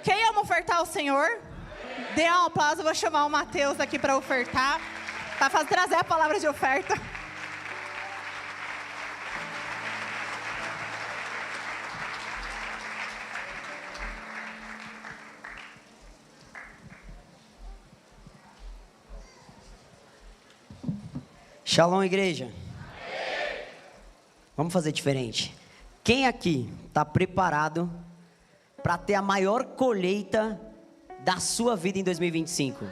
Quem ama ofertar ao Senhor? Dê um aplauso, eu vou chamar o Mateus aqui para ofertar, para trazer a palavra de oferta. Shalom, igreja. Vamos fazer diferente. Quem aqui está preparado para ter a maior colheita da sua vida em 2025?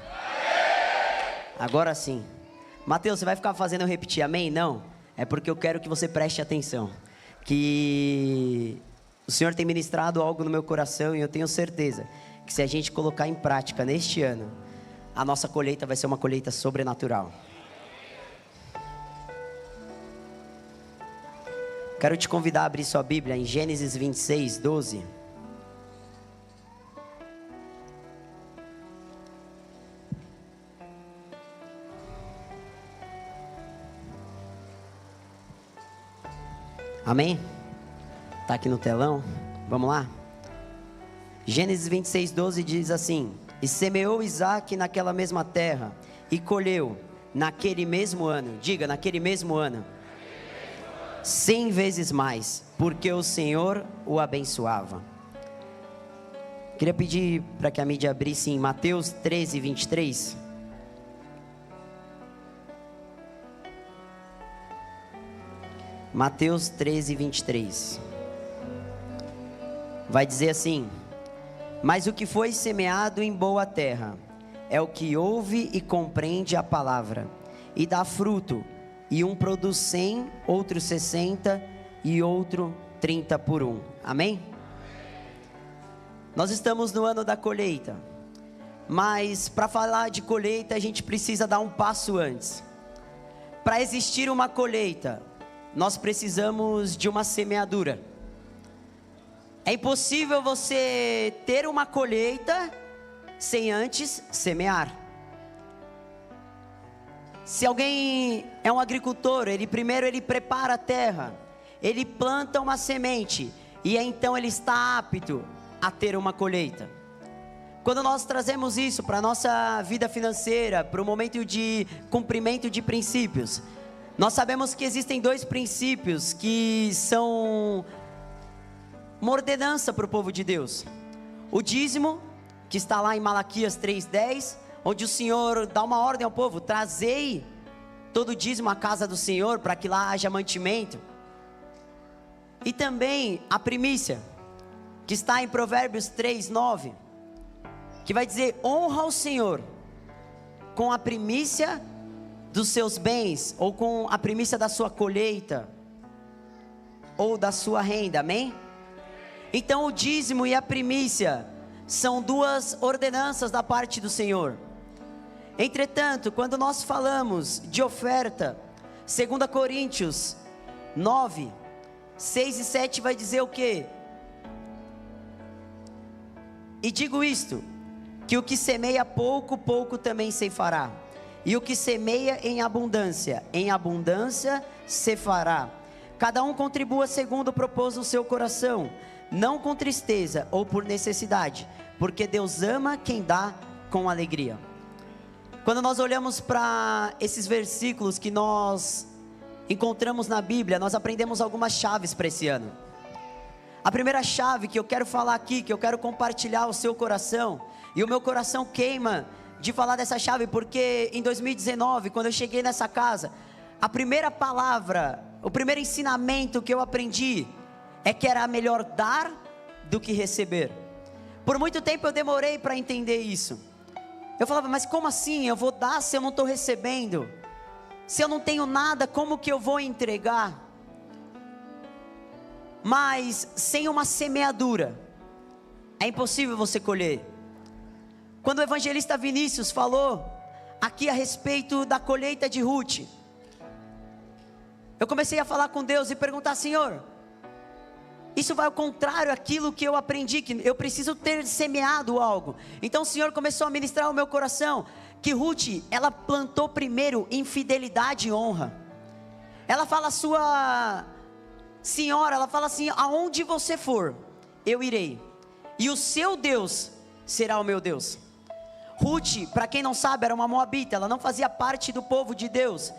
Agora sim. Mateus, você vai ficar fazendo eu repetir amém? Não. É porque eu quero que você preste atenção. Que o Senhor tem ministrado algo no meu coração e eu tenho certeza que se a gente colocar em prática neste ano, a nossa colheita vai ser uma colheita sobrenatural. Quero te convidar a abrir sua Bíblia em Gênesis 26, 12. Amém? Está aqui no telão. Vamos lá? Gênesis 26, 12 diz assim: E semeou Isaque naquela mesma terra, e colheu naquele mesmo ano. Diga, naquele mesmo ano. 100 vezes mais, porque o Senhor o abençoava. Queria pedir para que a mídia abrisse em Mateus 13, 23. Mateus 13, 23. Vai dizer assim: Mas o que foi semeado em boa terra é o que ouve e compreende a palavra, e dá fruto. E um produz 100, outro 60 e outro 30 por 1. Amém? Nós estamos no ano da colheita. Mas para falar de colheita a gente precisa dar um passo antes. Para existir uma colheita, nós precisamos de uma semeadura. É impossível você ter uma colheita sem antes semear. Se alguém é um agricultor, primeiro ele prepara a terra, ele planta uma semente, e então ele está apto a ter uma colheita. Quando nós trazemos isso para a nossa vida financeira, para o momento de cumprimento de princípios, nós sabemos que existem 2 princípios que são uma ordenança para o povo de Deus. O dízimo, que está lá em Malaquias 3:10, onde o Senhor dá uma ordem ao povo: trazei todo o dízimo à casa do Senhor, para que lá haja mantimento. E também a primícia, que está em Provérbios 3:9, que vai dizer: honra o Senhor com a primícia dos seus bens, ou com a primícia da sua colheita, ou da sua renda. Amém? Então o dízimo e a primícia são 2 ordenanças da parte do Senhor. Entretanto, quando nós falamos de oferta, 2 Coríntios 9, 6 e 7 vai dizer o quê? E digo isto, que o que semeia pouco, pouco também ceifará. E o que semeia em abundância ceifará. Cada um contribua segundo propôs no seu coração, não com tristeza ou por necessidade, porque Deus ama quem dá com alegria. Quando nós olhamos para esses versículos que nós encontramos na Bíblia, nós aprendemos algumas chaves para esse ano. A primeira chave que eu quero falar aqui, que eu quero compartilhar ao seu coração, e o meu coração queima de falar dessa chave, porque em 2019, quando eu cheguei nessa casa, a primeira palavra, o primeiro ensinamento que eu aprendi é que era melhor dar do que receber. Por muito tempo eu demorei para entender isso. Eu falava: mas como assim? Eu vou dar se eu não estou recebendo? Se eu não tenho nada, como que eu vou entregar? Mas sem uma semeadura, é impossível você colher. Quando o evangelista Vinícius falou aqui a respeito da colheita de Ruth, eu comecei a falar com Deus e perguntar: Senhor, isso vai ao contrário daquilo que eu aprendi, que eu preciso ter semeado algo. Então o Senhor começou a ministrar ao meu coração que Ruth, ela plantou primeiro em fidelidade e honra. Ela fala: sua senhora, ela fala assim: aonde você for, eu irei, e o seu Deus será o meu Deus. Ruth, para quem não sabe, era uma moabita, ela não fazia parte do povo de Deus.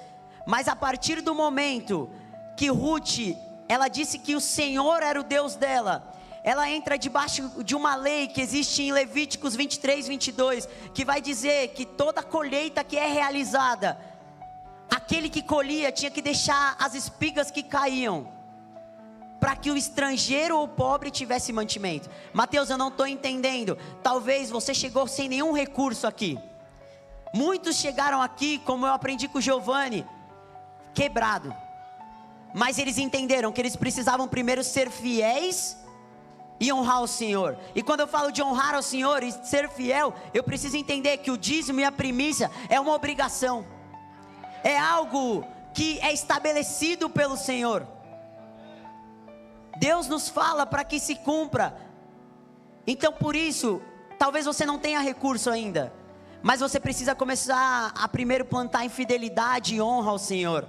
Mas a partir do momento que Ruth, ela disse que o Senhor era o Deus dela, ela entra debaixo de uma lei que existe em Levíticos 23, 22, que vai dizer que toda colheita que é realizada, aquele que colhia tinha que deixar as espigas que caíam, para que o estrangeiro ou o pobre tivesse mantimento. Mateus, eu não estou entendendo. Talvez você chegou sem nenhum recurso aqui. Muitos chegaram aqui, como eu aprendi com o Giovanni, quebrado. Mas eles entenderam que eles precisavam primeiro ser fiéis e honrar o Senhor. E quando eu falo de honrar ao Senhor e ser fiel, eu preciso entender que o dízimo e a primícia é uma obrigação. É algo que é estabelecido pelo Senhor. Deus nos fala para que se cumpra. Então por isso, talvez você não tenha recurso ainda, mas você precisa começar a primeiro plantar em fidelidade e honra ao Senhor.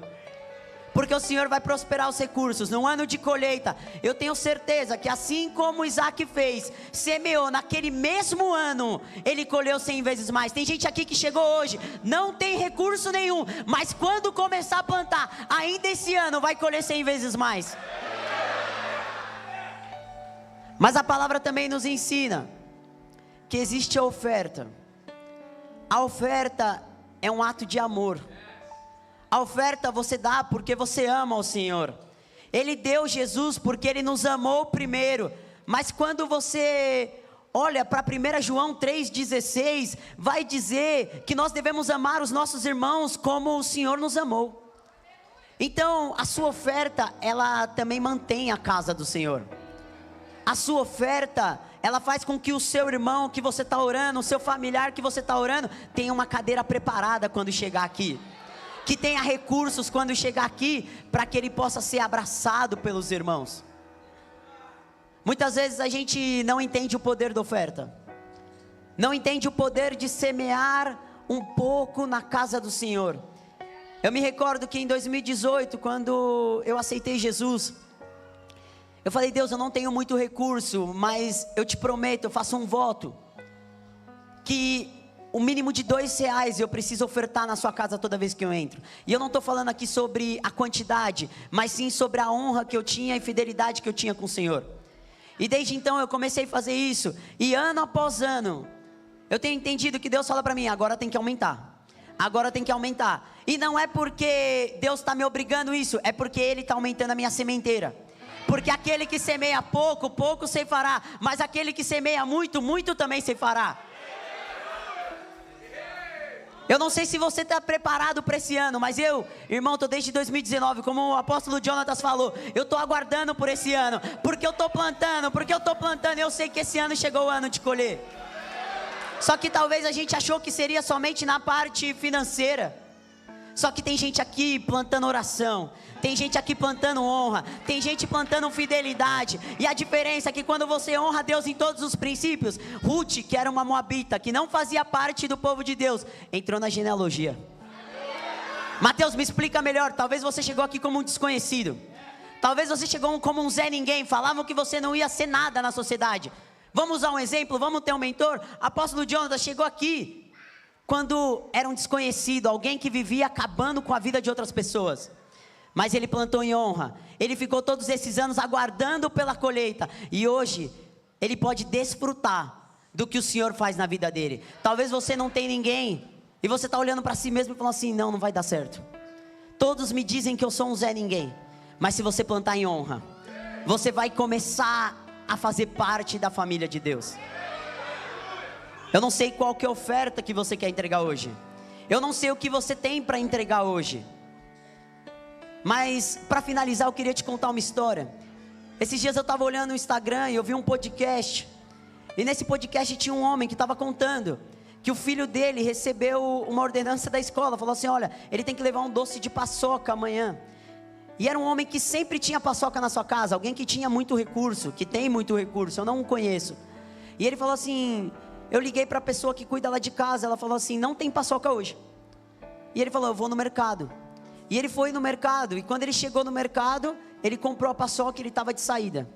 Porque o Senhor vai prosperar os recursos. No ano de colheita, eu tenho certeza que assim como Isaac fez, semeou naquele mesmo ano, ele colheu 100 vezes mais. Tem gente aqui que chegou hoje, não tem recurso nenhum, mas quando começar a plantar, ainda esse ano vai colher 100 vezes mais. Mas a palavra também nos ensina que existe a oferta. A oferta é um ato de amor. A oferta você dá porque você ama o Senhor. Ele deu Jesus porque Ele nos amou primeiro. Mas quando você olha para 1 João 3,16, vai dizer que nós devemos amar os nossos irmãos como o Senhor nos amou. Então a sua oferta, ela também mantém a casa do Senhor. A sua oferta, ela faz com que o seu irmão que você está orando, o seu familiar que você está orando, tenha uma cadeira preparada quando chegar aqui. Que tenha recursos quando chegar aqui, para que ele possa ser abraçado pelos irmãos. Muitas vezes a gente não entende o poder da oferta. Não entende o poder de semear um pouco na casa do Senhor. Eu me recordo que em 2018, quando eu aceitei Jesus, eu falei: Deus, eu não tenho muito recurso, mas eu te prometo, eu faço um voto, que o mínimo de R$2 eu preciso ofertar na sua casa toda vez que eu entro. E eu não estou falando aqui sobre a quantidade, mas sim sobre a honra que eu tinha e fidelidade que eu tinha com o Senhor. E desde então eu comecei a fazer isso, e ano após ano, eu tenho entendido que Deus fala para mim: agora tem que aumentar. Agora tem que aumentar. E não é porque Deus está me obrigando isso, é porque Ele está aumentando a minha sementeira. Porque aquele que semeia pouco, pouco se fará. Mas aquele que semeia muito, muito também se fará. Eu não sei se você está preparado para esse ano, mas eu, irmão, estou desde 2019, como o apóstolo Jonatas falou, eu estou aguardando por esse ano, porque eu estou plantando, e eu sei que esse ano chegou o ano de colher. Só que talvez a gente achou que seria somente na parte financeira. Só que tem gente aqui plantando oração, tem gente aqui plantando honra, tem gente plantando fidelidade. E a diferença é que quando você honra Deus em todos os princípios, Ruth, que era uma moabita, que não fazia parte do povo de Deus, entrou na genealogia. Mateus, me explica melhor. Talvez você chegou aqui como um desconhecido, talvez você chegou como um Zé Ninguém. Falavam que você não ia ser nada na sociedade. Vamos usar um exemplo, vamos ter um mentor. Apóstolo Jonatas chegou aqui quando era um desconhecido, alguém que vivia acabando com a vida de outras pessoas. Mas ele plantou em honra. Ele ficou todos esses anos aguardando pela colheita. E hoje, ele pode desfrutar do que o Senhor faz na vida dele. Talvez você não tenha ninguém, e você está olhando para si mesmo e falando assim: não vai dar certo. Todos me dizem que eu sou um Zé Ninguém. Mas se você plantar em honra, você vai começar a fazer parte da família de Deus. Eu não sei qual que é a oferta que você quer entregar hoje. Eu não sei o que você tem para entregar hoje. Mas para finalizar, eu queria te contar uma história. Esses dias eu estava olhando no Instagram e eu vi um podcast. E nesse podcast tinha um homem que estava contando que o filho dele recebeu uma ordenança da escola. Falou assim: olha, ele tem que levar um doce de paçoca amanhã. E era um homem que sempre tinha paçoca na sua casa. Alguém que tinha muito recurso, que tem muito recurso. Eu não o conheço. E ele falou assim: eu liguei para a pessoa que cuida lá de casa. Ela falou assim: não tem paçoca hoje. E ele falou: eu vou no mercado. E ele foi no mercado. E quando ele chegou no mercado, ele comprou a paçoca e ele estava de saída.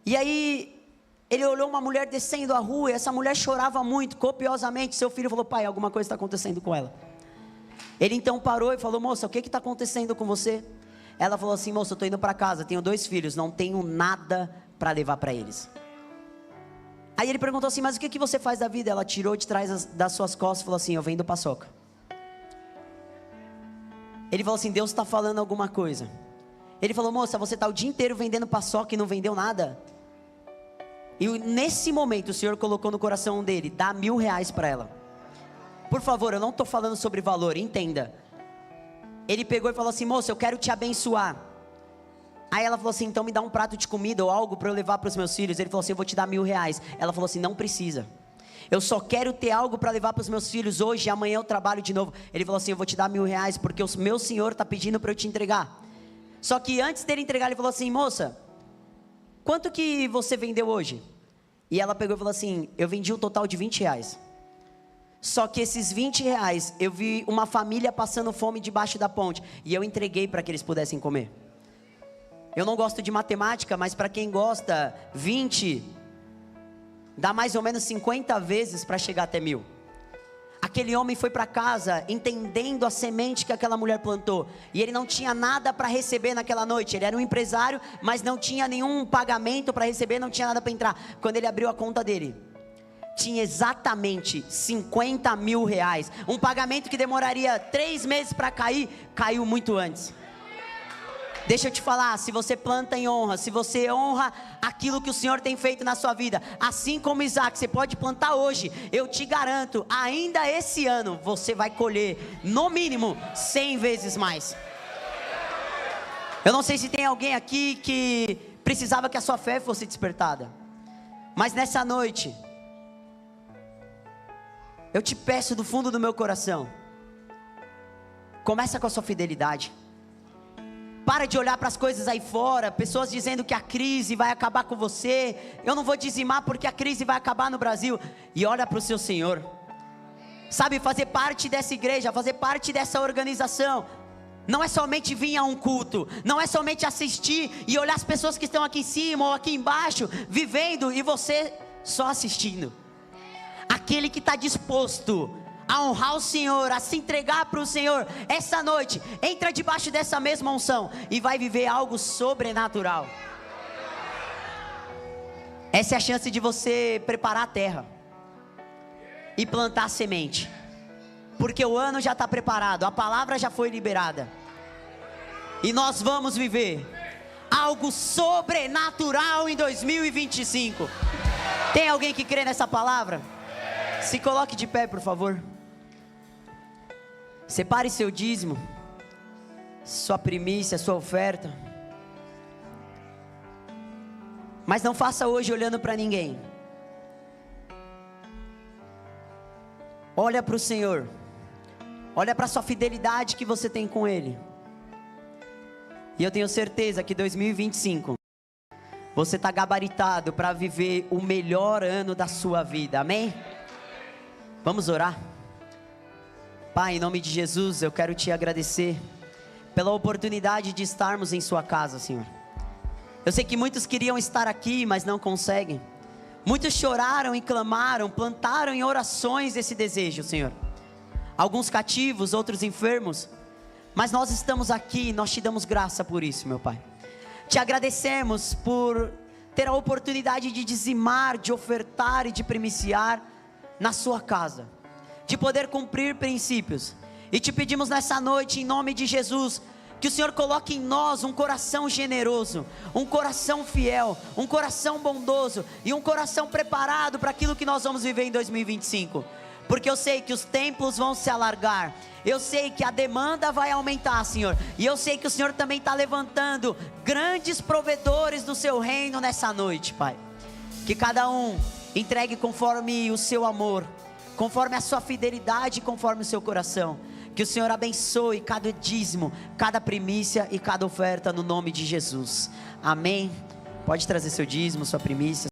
E aí ele olhou uma mulher descendo a rua, e essa mulher chorava muito, copiosamente. Seu filho falou: pai, alguma coisa está acontecendo com ela. Ele então parou e falou: moça, o que está acontecendo com você? Ela falou assim: moça, eu estou indo para casa, tenho 2 filhos, não tenho nada para levar para eles. Aí ele perguntou assim: mas o que você faz da vida? Ela tirou de trás das suas costas e falou assim: eu vendo paçoca. Ele falou assim: Deus está falando alguma coisa. Ele falou: moça, você está o dia inteiro vendendo paçoca e não vendeu nada? E nesse momento o Senhor colocou no coração dele: dá R$1.000 para ela. Por favor, eu não estou falando sobre valor, entenda. Ele pegou e falou assim: moça, eu quero te abençoar. Aí ela falou assim: então me dá um prato de comida ou algo para eu levar para os meus filhos. Ele falou assim: eu vou te dar R$1.000. Ela falou assim: não precisa, eu só quero ter algo para levar para os meus filhos hoje, e amanhã eu trabalho de novo. Ele falou assim: eu vou te dar R$1.000, porque o meu Senhor está pedindo para eu te entregar. Só que antes dele entregar, ele falou assim: moça, quanto que você vendeu hoje? E ela pegou e falou assim: eu vendi um total de R$20. Só que esses R$20, eu vi uma família passando fome debaixo da ponte, e eu entreguei para que eles pudessem comer. Eu não gosto de matemática, mas para quem gosta, 20 dá mais ou menos 50 vezes para chegar até 1.000. Aquele homem foi para casa entendendo a semente que aquela mulher plantou, e ele não tinha nada para receber naquela noite. Ele era um empresário, mas não tinha nenhum pagamento para receber, não tinha nada para entrar. Quando ele abriu a conta dele, tinha exatamente R$50.000. Um pagamento que demoraria 3 meses para cair, caiu muito antes. Deixa eu te falar, se você planta em honra, se você honra aquilo que o Senhor tem feito na sua vida, assim como Isaac, você pode plantar hoje, eu te garanto, ainda esse ano, você vai colher, no mínimo, 100 vezes mais. Eu não sei se tem alguém aqui que precisava que a sua fé fosse despertada, mas nessa noite, eu te peço do fundo do meu coração, começa com a sua fidelidade. Para de olhar para as coisas aí fora, pessoas dizendo que a crise vai acabar com você. Eu não vou dizimar porque a crise vai acabar no Brasil. E olha para o seu Senhor. Sabe, fazer parte dessa igreja, fazer parte dessa organização, não é somente vir a um culto, não é somente assistir e olhar as pessoas que estão aqui em cima ou aqui embaixo, vivendo, e você só assistindo. Aquele que está disposto a honrar o Senhor, a se entregar para o Senhor, essa noite, entra debaixo dessa mesma unção, e vai viver algo sobrenatural. Essa é a chance de você preparar a terra, e plantar a semente, porque o ano já está preparado, a palavra já foi liberada, e nós vamos viver algo sobrenatural em 2025. Tem alguém que crê nessa palavra? Se coloque de pé, por favor. Separe seu dízimo, sua primícia, sua oferta. Mas não faça hoje olhando para ninguém. Olha para o Senhor. Olha para a sua fidelidade que você tem com Ele. E eu tenho certeza que 2025 você está gabaritado para viver o melhor ano da sua vida. Amém? Vamos orar. Pai, em nome de Jesus, eu quero te agradecer pela oportunidade de estarmos em sua casa, Senhor. Eu sei que muitos queriam estar aqui, mas não conseguem. Muitos choraram e clamaram, plantaram em orações esse desejo, Senhor. Alguns cativos, outros enfermos. Mas nós estamos aqui e nós te damos graça por isso, meu Pai. Te agradecemos por ter a oportunidade de dizimar, de ofertar e de primiciar na sua casa, de poder cumprir princípios. E te pedimos nessa noite, em nome de Jesus, que o Senhor coloque em nós um coração generoso, um coração fiel, um coração bondoso e um coração preparado para aquilo que nós vamos viver em 2025. Porque eu sei que os templos vão se alargar, eu sei que a demanda vai aumentar, Senhor, e eu sei que o Senhor também está levantando grandes provedores do seu reino nessa noite, Pai. Que cada um entregue conforme o seu amor, conforme a sua fidelidade, conforme o seu coração. Que o Senhor abençoe cada dízimo, cada primícia e cada oferta no nome de Jesus. Amém. Pode trazer seu dízimo, sua primícia.